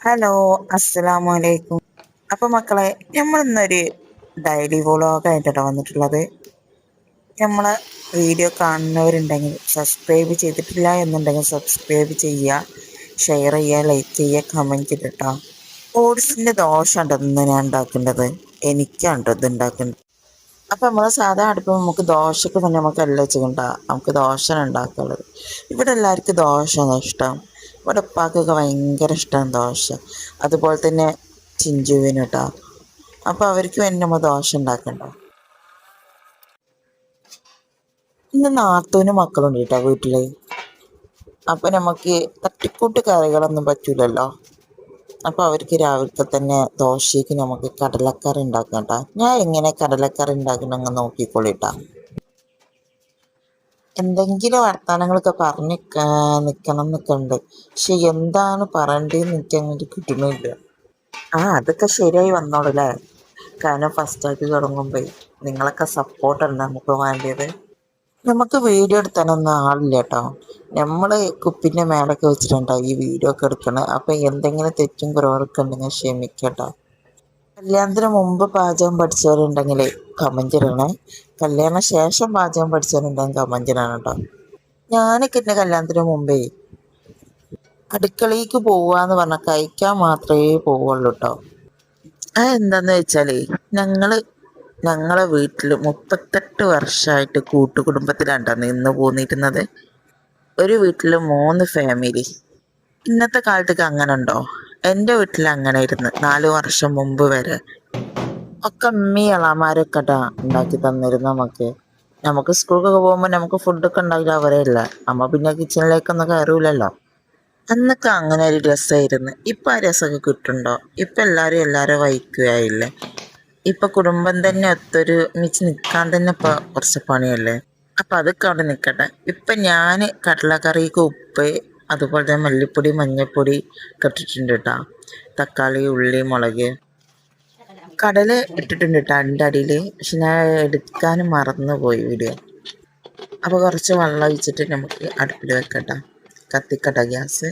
Hello, അസ്സലാമു അലൈക്കും. അപ്പോൾ മക്കളെ, നമ്മൾ ഇന്നൊരു ഡയറി വ്ളോഗായിട്ടാണ് വന്നിട്ടുള്ളത്. നമ്മളെ വീഡിയോ കാണുന്നവരുണ്ടെങ്കിൽ സബ്സ്ക്രൈബ് ചെയ്തിട്ടില്ല എന്നുണ്ടെങ്കിൽ സബ്സ്ക്രൈബ് ചെയ്യുക, ഷെയർ ചെയ്യുക, ലൈക്ക് ചെയ്യുക, കമൻറ്റ് ചെയ്യുക കേട്ടോ. ഓട്സിൻ്റെ ദോശ ഉണ്ടെന്ന് ഞാൻ ഉണ്ടാക്കേണ്ടത്, എനിക്കാണ് ഇത് ഉണ്ടാക്കേണ്ടത്. അപ്പോൾ നമ്മൾ സാധാ അടുപ്പ് നമുക്ക് ദോശക്ക് തന്നെ നമുക്ക് എല്ലാം വെച്ചുകൊണ്ടാ നമുക്ക് ദോശ ഉണ്ടാക്കാനുള്ളത്. ഇവിടെ എല്ലാവർക്കും ദോശയാണ് ഇഷ്ടം. ഇവിടെ ഉപ്പാക്കൊക്കെ ഭയങ്കര ഇഷ്ടമാണ് ദോശ, അതുപോലെ തന്നെ ചിഞ്ചുവിന് കേട്ടോ. അപ്പോൾ അവർക്ക് വേണ്ടി നമ്മൾ ദോശ ഉണ്ടാക്കണ്ടോ. ഇന്ന് നാത്തൂന് മക്കളുണ്ട് കേട്ടോ വീട്ടിൽ. അപ്പോൾ നമുക്ക് തട്ടിക്കൂട്ട് കറികളൊന്നും പറ്റൂലല്ലോ. അപ്പോൾ അവർക്ക് രാവിലത്തെ തന്നെ ദോശയ്ക്ക് നമുക്ക് കടലക്കറി ഉണ്ടാക്കാം കേട്ടോ. ഞാൻ എങ്ങനെ കടലക്കറി ഉണ്ടാക്കണമെന്ന് നോക്കിക്കോളിട്ടാ. എന്തെങ്കിലും വർത്തമാനങ്ങളൊക്കെ പറഞ്ഞ് നിൽക്കണം എന്നൊക്കെ ഉണ്ട്, പക്ഷെ എന്താണ് പറയേണ്ടതെന്ന് എനിക്ക് അങ്ങോട്ട് കിട്ടണില്ല. അതൊക്കെ ശരിയായി വന്നോളൂല്ലേ. കാരണം ഫസ്റ്റായിട്ട് തുടങ്ങുമ്പോൾ നിങ്ങളൊക്കെ സപ്പോർട്ടാണ് നമുക്ക് വേണ്ടിയത്. നമുക്ക് വീഡിയോ എടുത്താനൊന്നും ആളില്ല കേട്ടോ. നമ്മൾ കുപ്പിൻ്റെ മേലൊക്കെ വെച്ചിട്ടുണ്ടാവും ഈ വീഡിയോ ഒക്കെ എടുക്കണത്. അപ്പം എന്തെങ്കിലും തെറ്റും കുറവൊക്കെ ഉണ്ടെങ്കിൽ ക്ഷമിക്കട്ടോ. കല്യാണത്തിന് മുമ്പ് പാചകം പഠിച്ചവരുണ്ടെങ്കിൽ കമൻറ്റ് ഇടണേ. കല്യാണ ശേഷം പാചകം പഠിച്ചവരുണ്ടെങ്കിൽ കമൻറ്റ് ഇടണം കേട്ടോ. ഞാനൊക്കെ എൻ്റെ കല്യാണത്തിന് മുമ്പേ അടുക്കളയ്ക്ക് പോവാന്ന് പറഞ്ഞാൽ കഴിക്കാൻ മാത്രമേ പോവുള്ളൂ കേട്ടോ. എന്താന്ന് വെച്ചാൽ ഞങ്ങളെ വീട്ടിൽ 38 വർഷമായിട്ട് കൂട്ടുകുടുംബത്തിലാണ് നിന്ന് പോന്നിരുന്നത്. ഒരു വീട്ടിൽ 3 ഫാമിലി. ഇന്നത്തെ കാലത്തൊക്കെ അങ്ങനെ ഉണ്ടോ? എൻ്റെ വീട്ടിൽ അങ്ങനെ ഇരുന്ന് 4 വർഷം മുമ്പ് വരെ ഒക്കെ ഇളമാരൊക്കെ ഉണ്ടാക്കി തന്നിരുന്നു നമുക്ക് സ്കൂളിലൊക്കെ പോകുമ്പോൾ നമുക്ക് ഫുഡൊക്കെ ഉണ്ടാക്കില്ല അവരെയല്ല. അമ്മ പിന്നെ കിച്ചണിലേക്കൊന്നും കയറൂലല്ലോ. അന്നൊക്കെ അങ്ങനെ ഒരു രസമായിരുന്നു. ഇപ്പം ആ രസമൊക്കെ കിട്ടുന്നുണ്ടോ? ഇപ്പം എല്ലാവരും വഹിക്കുകയായില്ലേ. ഇപ്പം കുടുംബം തന്നെ ഒത്തൊരുമിച്ച് നിൽക്കാൻ തന്നെ ഇപ്പോൾ കുറച്ച് പണിയല്ലേ. അപ്പം അതൊക്കെ അവിടെ നിൽക്കട്ടെ. ഇപ്പം ഞാൻ കടലക്കറിക്ക് ഉപ്പ്, അതുപോലെ തന്നെ മല്ലിപ്പൊടി, മഞ്ഞൾപ്പൊടി ഒക്കെ ഇട്ടിട്ടുണ്ട് കേട്ടോ. തക്കാളി, ഉള്ളി, മുളക്, കടല ഇട്ടിട്ടുണ്ട് കേട്ടോ അതിൻ്റെ അടിയിൽ. പക്ഷെ ഞാൻ എടുക്കാൻ മറന്നുപോയി വീഡിയോ. അപ്പോൾ കുറച്ച് വെള്ളം ഒഴിച്ചിട്ട് നമുക്ക് അടുപ്പിൽ വെക്കട്ടോ. കത്തിക്കട്ടോ ഗ്യാസ്.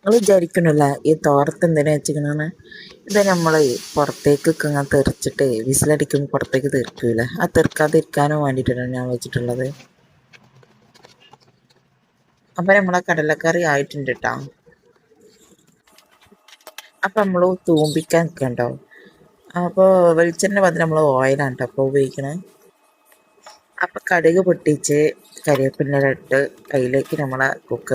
നിങ്ങൾ വിചാരിക്കണല്ലേ ഈ തോർത്ത് എന്തിനാ വെച്ചിരിക്കണമെന്ന്. ഇത് നമ്മൾ പുറത്തേക്കൊക്കെ ഇങ്ങനെ തെറിച്ചിട്ട് വിസിലടിക്കുമ്പോൾ പുറത്തേക്ക് തെറിക്കൂലേ, ആ തെറിക്കാതിരിക്കാനും വേണ്ടിയിട്ടാണ് ഞാൻ വെച്ചിട്ടുള്ളത്. അപ്പം നമ്മളെ കടലക്കറി ആയിട്ടുണ്ട് കേട്ടോ. അപ്പം നമ്മൾ തൂമ്പിക്കാൻ നിൽക്കണ്ടോ. അപ്പോൾ വെളിച്ചെണ്ണ പതിന് നമ്മൾ ഓയിലാണ് കേട്ടോ അപ്പോൾ ഉപയോഗിക്കണേ. അപ്പം കടുക് പൊട്ടിച്ച് കരിവേപ്പില ഇട്ട് അതിലേക്ക് നമ്മളെ കുക്കർ